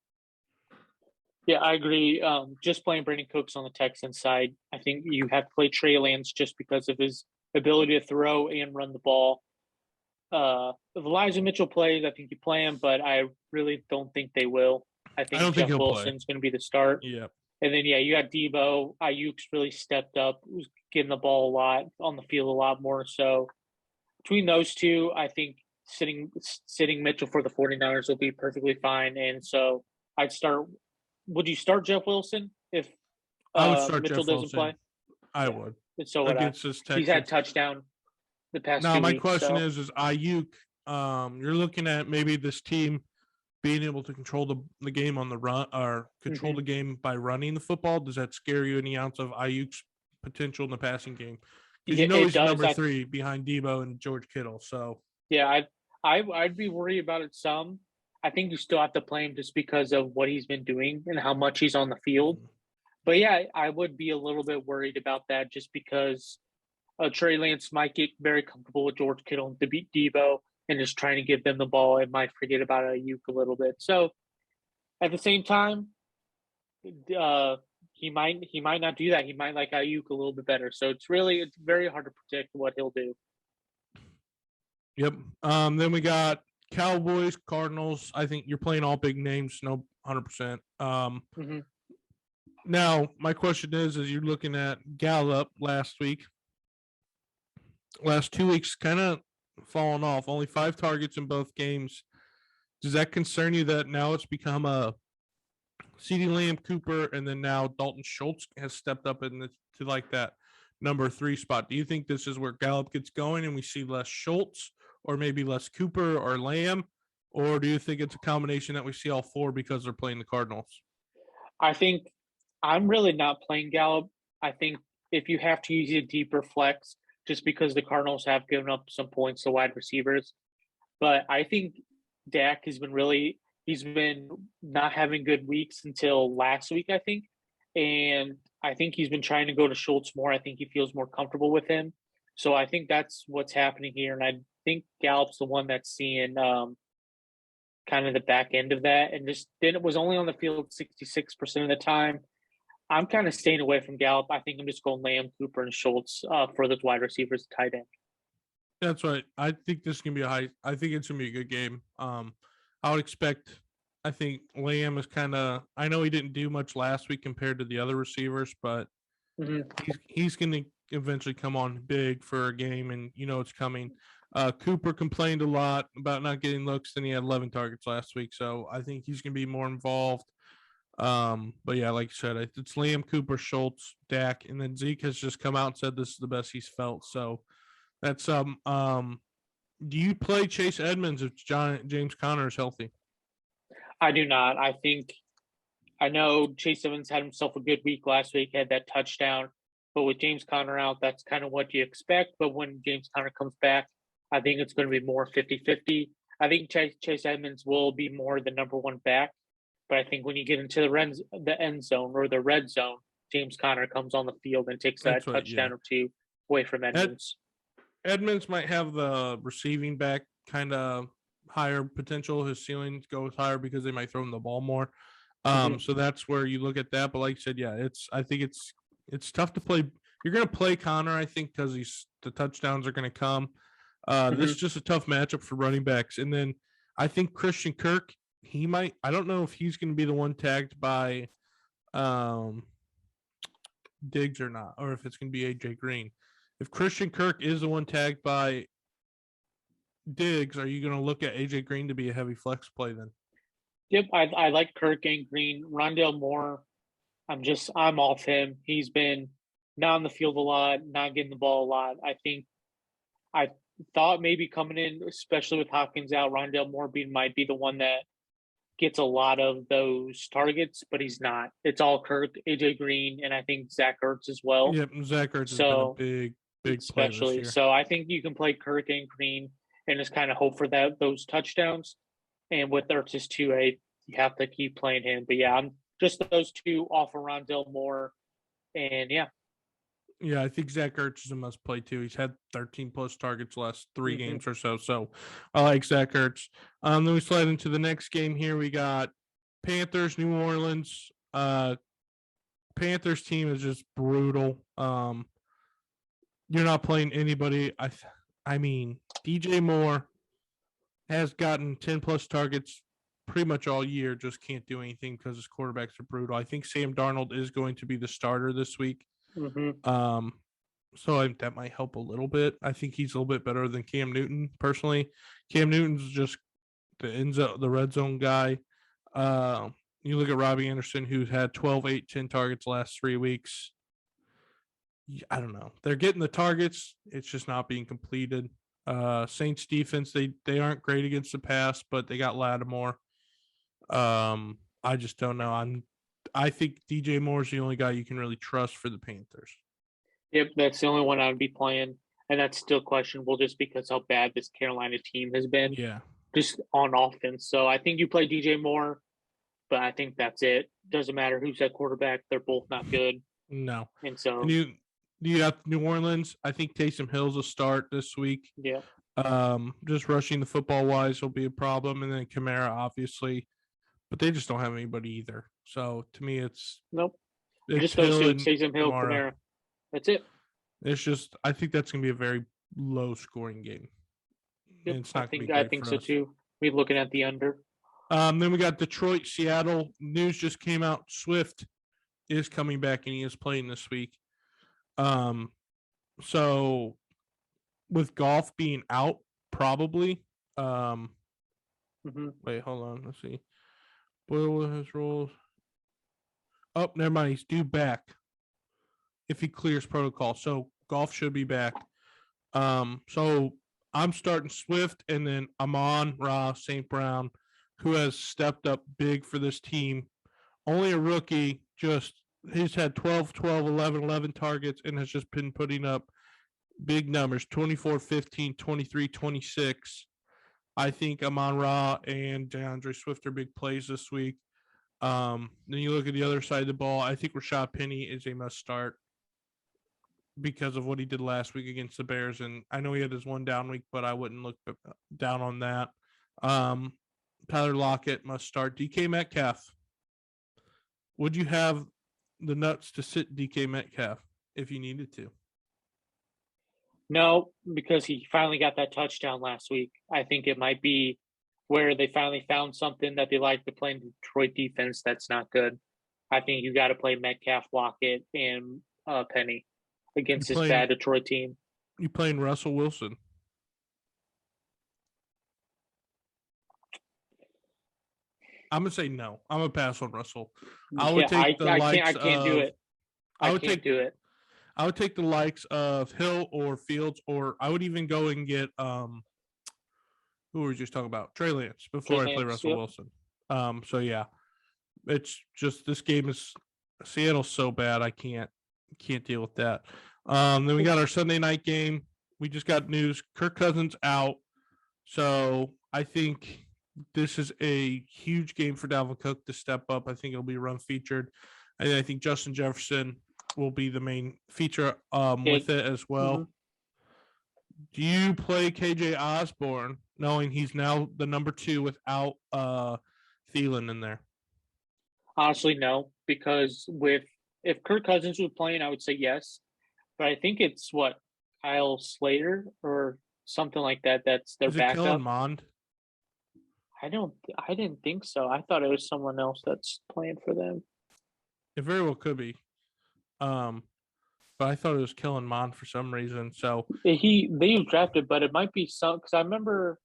Yeah, I agree. Just playing Brandon Cooks on the Texans side, I think you have to play Trey Lance just because of his ability to throw and run the ball. If Elijah Mitchell plays, I think you play him, but I really don't think they will. I I think don't think Jeff he'll play. Wilson's going to be the start. Yeah. And then, yeah, you got Debo. Ayuk's really stepped up, was getting the ball a lot, on the field a lot more. So between those two, I think sitting Mitchell for the 49ers will be perfectly fine. And so I'd start – would you start Jeff Wilson if I would start Mitchell Jeff doesn't Wilson. play? I Yeah. would. And so would I. Against this Texans. He's had touchdown the past Now, 2 my weeks. question So is Ayuk, you're looking at maybe this team being able to control the game on the run or control the game by running the football. Does that scare you any ounce of Ayuk's potential in the passing game? Because you know he's number 3 behind Debo and George Kittle. So yeah, I'd be worried about it some. I think you still have to play him just because of what he's been doing and how much he's on the field. But yeah, I would be a little bit worried about that just because Trey Lance might get very comfortable with George Kittle to beat Debo and just trying to give them the ball and might forget about Ayuk a little bit. So at the same time, he might not do that. He might like Ayuk a little bit better. So it's very hard to predict what he'll do. Yep. Then we got Cowboys, Cardinals. I think you're playing all big names, no 100%. Now, my question is you're looking at Gallup last 2 weeks, kind of fallen off. Only 5 targets in both games. Does that concern you that now it's become a CeeDee Lamb, Cooper, and then now Dalton Schultz has stepped up to like that number 3 spot? Do you think this is where Gallup gets going and we see less Schultz or maybe less Cooper or Lamb? Or do you think it's a combination that we see all 4 because they're playing the Cardinals? I think I'm really not playing Gallup. I think if you have to use a deeper flex, just because the Cardinals have given up some points to wide receivers. But I think Dak he's been not having good weeks until last week, I think. And I think he's been trying to go to Schultz more. I think he feels more comfortable with him. So I think that's what's happening here. And I think Gallup's the one that's seeing kind of the back end of that. And just then it was only on the field 66% of the time. I'm kind of staying away from Gallup. I think I'm just going Lamb, Cooper, and Schultz for those wide receivers, tight end. That's right. I think this can be I think it's gonna be a good game. I would expect. I think Lamb is kind of. I know he didn't do much last week compared to the other receivers, but he's going to eventually come on big for a game, and it's coming. Cooper complained a lot about not getting looks, and he had 11 targets last week, so I think he's going to be more involved. But yeah, like you said, it's Lamb, Cooper, Schultz, Dak, and then Zeke has just come out and said this is the best he's felt. So that's do you play Chase Edmonds if James Conner is healthy? I do not. I know Chase Edmonds had himself a good week last week, had that touchdown, but with James Conner out, that's kind of what you expect. But when James Conner comes back, I think it's going to be more 50-50. I think Chase Edmonds will be more the number 1 back. But I think when you get into the end zone or the red zone, James Conner comes on the field and takes that touchdown or 2 away from Edmonds. Edmonds might have the receiving back kind of higher potential. His ceiling goes higher because they might throw him the ball more. So that's where you look at that. But like I said, yeah, I think it's tough to play. You're going to play Conner, I think, because the touchdowns are going to come. This is just a tough matchup for running backs. And then I think Christian Kirk, I don't know if he's going to be the one tagged by Diggs or not, or if it's going to be AJ Green. If Christian Kirk is the one tagged by Diggs, are you going to look at AJ Green to be a heavy flex play then? Yep, I like Kirk and Green. Rondale Moore, I'm off him. He's been not on the field a lot, not getting the ball a lot. I thought maybe coming in, especially with Hopkins out, Rondale Moore might be the one that gets a lot of those targets, but he's not. It's all Kirk, AJ Green, and I think Zach Ertz as well. Yep, Zach Ertz has been a big play this year. So I think you can play Kirk and Green and just kind of hope for those touchdowns. And with Ertz's 2-8, you have to keep playing him. But yeah, I'm just those 2 off of Rondale Moore. And yeah. Yeah, I think Zach Ertz is a must play too. He's had 13 plus targets last 3 games or so. So I like Zach Ertz. Then we slide into the next game here. We got Panthers, New Orleans. Panthers team is just brutal. You're not playing anybody. I mean, DJ Moore has gotten 10 plus targets pretty much all year, just can't do anything because his quarterbacks are brutal. I think Sam Darnold is going to be the starter this week. Mm-hmm. So that might help a little bit. I think he's a little bit better than Cam Newton personally. Cam Newton's just the red zone guy. You look at Robbie Anderson, who's had 12, 8, 10 targets last 3 weeks. I don't know. They're getting the targets. It's just not being completed. Saints defense, they aren't great against the pass, but they got Lattimore. I just don't know. I think DJ Moore is the only guy you can really trust for the Panthers. Yep, that's the only one I would be playing, and that's still questionable just because how bad this Carolina team has been. Yeah, just on offense. So I think you play DJ Moore, but I think that's it. Doesn't matter who's at quarterback; they're both not good. No, and so you got New Orleans. I think Taysom Hill's a start this week. Yeah. Just rushing the football wise will be a problem, and then Kamara obviously, but they just don't have anybody either. So to me, it's nope. It's just those two: Taysom Hill, Kamara. That's it. It's just I think that's gonna be a very low scoring game. Yep. I think so too. We're looking at the under. Then we got Detroit, Seattle. News just came out. Swift is coming back and he is playing this week. So with Goff being out, probably. Wait, hold on. Let's see. Boyle has roles. Oh, never mind. He's due back if he clears protocol. So Goff should be back. So I'm starting Swift and then Amon-Ra St. Brown, who has stepped up big for this team. Only a rookie, he's had 12, 11, 11 targets and has just been putting up big numbers, 24, 15, 23, 26. I think Amon-Ra and DeAndre Swift are big plays this week. Then you look at the other side of the ball. I think Rashad Penny is a must start because of what he did last week against the Bears. And I know he had his one down week, but I wouldn't look down on that. Tyler Lockett must start. DK Metcalf. Would you have the nuts to sit DK Metcalf if you needed to? No, because he finally got that touchdown last week. I think it might be where they finally found something that they like to play in Detroit defense that's not good. I think you got to play Metcalf, Lockett, and Penny against this bad Detroit team. You playing Russell Wilson? I'm gonna say no. I'm gonna pass on Russell. I would take the likes I can't do it. I would take the likes of Hill or Fields, or I would even go and get who were we just talking about? Trey Lance before I play Russell Wilson. So yeah, it's just this game is Seattle's so bad I can't deal with that. Then we got our Sunday night game. We just got news. Kirk Cousins out. So I think this is a huge game for Dalvin Cook to step up. I think it'll be run featured. And I think Justin Jefferson will be the main feature with it as well. Mm-hmm. Do you play KJ Osborne knowing he's now the number 2 without Thielen in there? Honestly, no, because if Kirk Cousins was playing, I would say yes. But I think it's Kyle Slater or something like that. That's their backup. Kellen Mond? I didn't think so. I thought it was someone else that's playing for them. It very well could be. But I thought it was Kellen Mond for some reason. So they drafted, but it might be some because I remember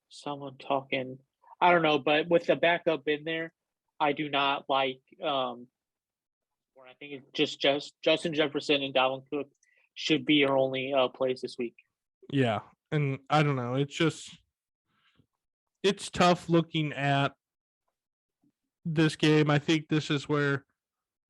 someone talking. I don't know, but with the backup in there, I do not like. I think it's just Justin Jefferson and Dalvin Cook should be your only plays this week. Yeah, and I don't know. It's tough looking at this game. I think this is where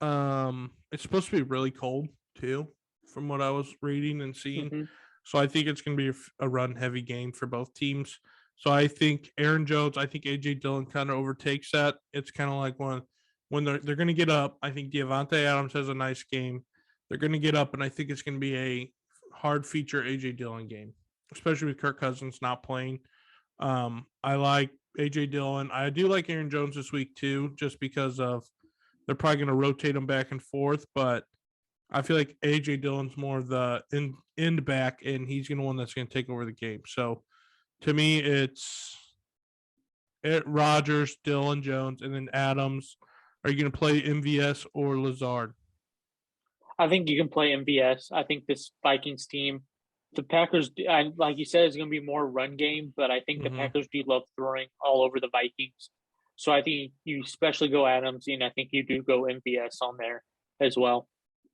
it's supposed to be really cold too, from what I was reading and seeing. Mm-hmm. So I think it's going to be a run-heavy game for both teams. So I think Aaron Jones, I think A.J. Dillon kind of overtakes that. It's kind of like when they're going to get up. I think Devonte Adams has a nice game. They're going to get up, and I think it's going to be a hard feature A.J. Dillon game, especially with Kirk Cousins not playing. I like A.J. Dillon. I do like Aaron Jones this week too, just because of they're probably going to rotate them back and forth, but I feel like A.J. Dillon's more of the end back, and he's going to one that's going to take over the game. So to me, it's Rodgers, Dillon, Jones, and then Adams. Are you going to play MVS or Lazard? I think you can play MVS. I think this Vikings team, the Packers, like you said, is going to be more run game, but I think the Packers do love throwing all over the Vikings. So I think you especially go Adams, and I think you do go MVS on there as well.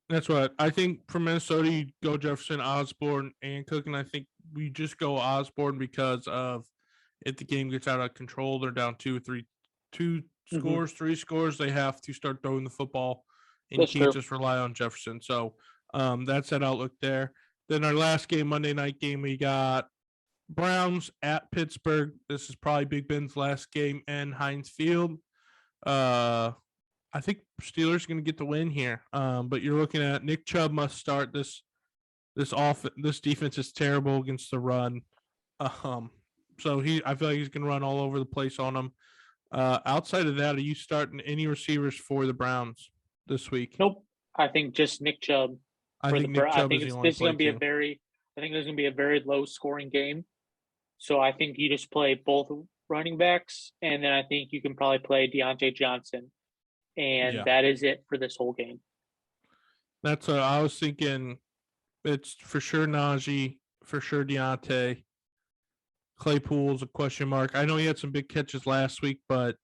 That's what I think. For Minnesota, you go Jefferson, Osborne, and Cook, and I think we just go Osborne because of if the game gets out of control, they're down 2 scores, 3 scores, they have to start throwing the football, and That's you can't true. just rely on Jefferson. So that's that outlook there. Then our last game, Monday night game, we got Browns at Pittsburgh. This is probably Big Ben's last game in Heinz Field. I think Steelers are going to get the win here. But you're looking at Nick Chubb must start. This defense is terrible against the run. So I feel like he's going to run all over the place on them. Outside of that, are you starting any receivers for the Browns this week? Nope. I think just Nick Chubb. I think Nick Chubb is the only this is going to be play I think there's going to be a very low scoring game. So I think you just play both running backs, and then I think you can probably play Deontay Johnson. And that is it for this whole game. That's what I was thinking. It's for sure Najee, for sure Deontay. Claypool's a question mark. I know he had some big catches last week, but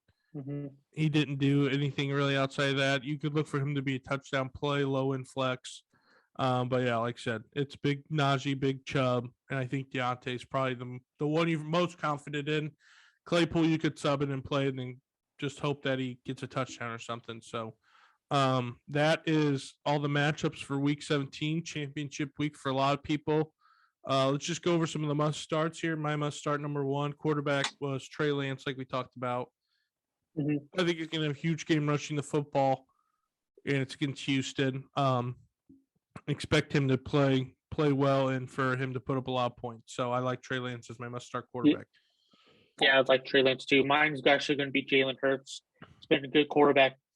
he didn't do anything really outside of that. You could look for him to be a touchdown play, low in flex. But yeah, like I said, it's big Najee, big Chubb, and I think Deontay's probably the one you're most confident in. Claypool, you could sub it and play, and then just hope that he gets a touchdown or something. So that is all the matchups for Week 17, championship week for a lot of people. Let's just go over some of the must starts here. My must start number 1 quarterback was Trey Lance, like we talked about. I think he's going to have a huge game rushing the football, and it's against Houston. Expect him to play well and for him to put up a lot of points. So I like Trey Lance as my must start quarterback. Yeah, I'd like Trey Lance too. Mine's actually going to be Jalen Hurts. He's been a good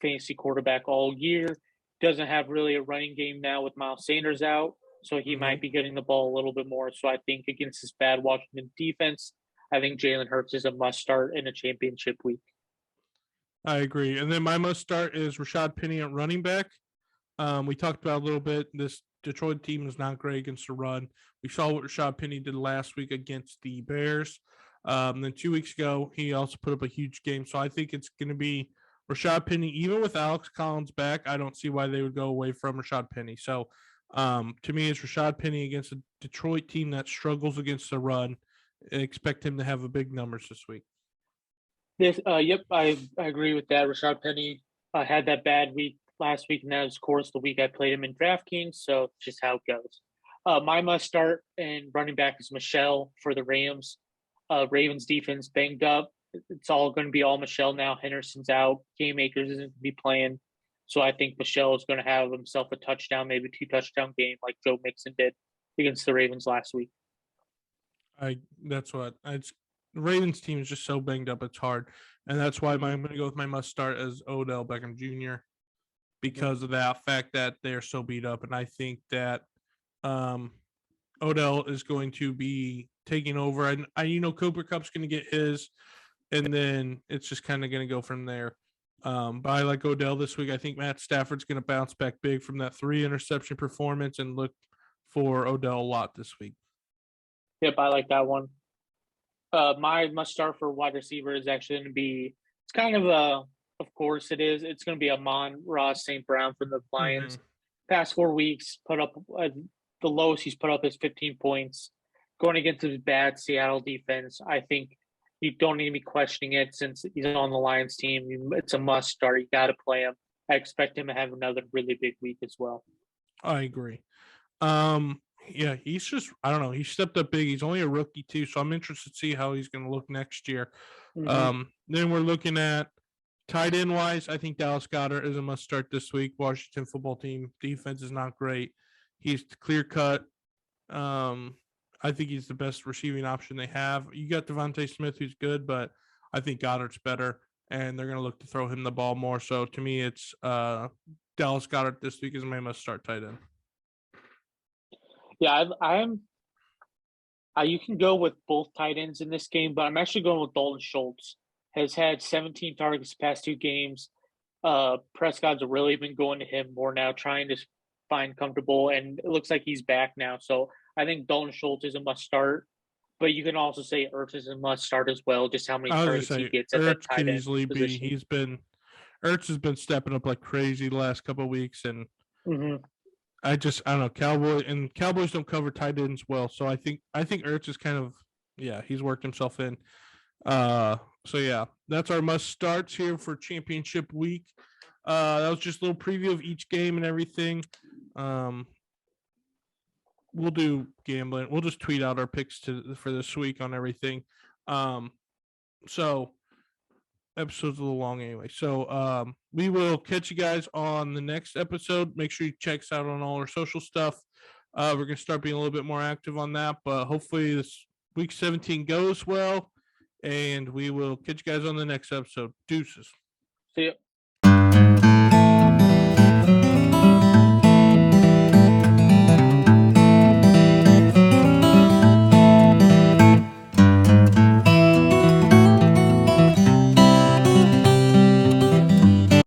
fantasy quarterback all year. Doesn't have really a running game now with Miles Sanders out, so he might be getting the ball a little bit more. So I think against this bad Washington defense, I think Jalen Hurts is a must start in a championship week. I agree. And then my must start is Rashad Penny at running back. We talked about a little bit. This Detroit team is not great against the run. We saw what Rashad Penny did last week against the Bears. Then 2 weeks ago, he also put up a huge game. So I think it's going to be Rashad Penny. Even with Alex Collins back, I don't see why they would go away from Rashad Penny. So to me, it's Rashad Penny against a Detroit team that struggles against the run. I expect him to have a big numbers this week. Yep, I agree with that. Rashad Penny had that bad week last week, and that was, of course, the week I played him in DraftKings. So it's just how it goes. My must start and running back is Michelle for the Rams. Ravens defense banged up. It's all going to be all Michelle now. Henderson's out. Game Akers isn't going to be playing. So I think Michelle is going to have himself a touchdown, maybe 2 touchdown game like Joe Mixon did against the Ravens last week. The Ravens team is just so banged up, it's hard. And that's why I'm going to go with my must start as Odell Beckham Jr. because of that fact that they're so beat up. And I think that Odell is going to be taking over. And Cooper Kupp's going to get his, and then it's just kind of going to go from there. But I like Odell this week. I think Matt Stafford's going to bounce back big from that 3 interception performance and look for Odell a lot this week. Yep, I like that one. My must start for wide receiver is actually going to be, it's kind of of course it is. It's going to be Amon-Ra St. Brown from the Lions. Past 4 weeks, put up the lowest he's put up is 15 points. Going against a bad Seattle defense, I think you don't need to be questioning it since he's on the Lions team. It's a must start. You got to play him. I expect him to have another really big week as well. I agree. Yeah, he's just, I don't know. He stepped up big. He's only a rookie too, so I'm interested to see how he's going to look next year. Then we're looking at tight end wise. I think Dallas Goddard is a must start this week. Washington football team defense is not great. He's clear cut. I think he's the best receiving option they have. You got Devonte Smith, who's good, but I think Goddard's better. and they're going to look to throw him the ball more. So to me, it's Dallas Goddard this week is my must-start tight end. Yeah, you can go with both tight ends in this game, but I'm actually going with Dalton Schultz. Has had 17 targets the past 2 games. Prescott's really been going to him more now, trying to find comfortable, and it looks like he's back now. So I think Dalton Schultz is a must-start. But you can also say Ertz is a must-start as well, just how many targets he gets at that Ertz tight could end easily position. be. Ertz has been stepping up like crazy the last couple of weeks, and I don't know. Cowboys don't cover tight ends well, so I think Ertz is kind of he's worked himself in. So yeah, that's our must starts here for championship week. That was just a little preview of each game and everything. We'll do gambling. We'll just tweet out our picks for this week on everything. So episode's a little long anyway. So we will catch you guys on the next episode. Make sure you check us out on all our social stuff. We're gonna start being a little bit more active on that, but hopefully this week 17 goes well, and we will catch you guys on the next episode. Deuces. See ya.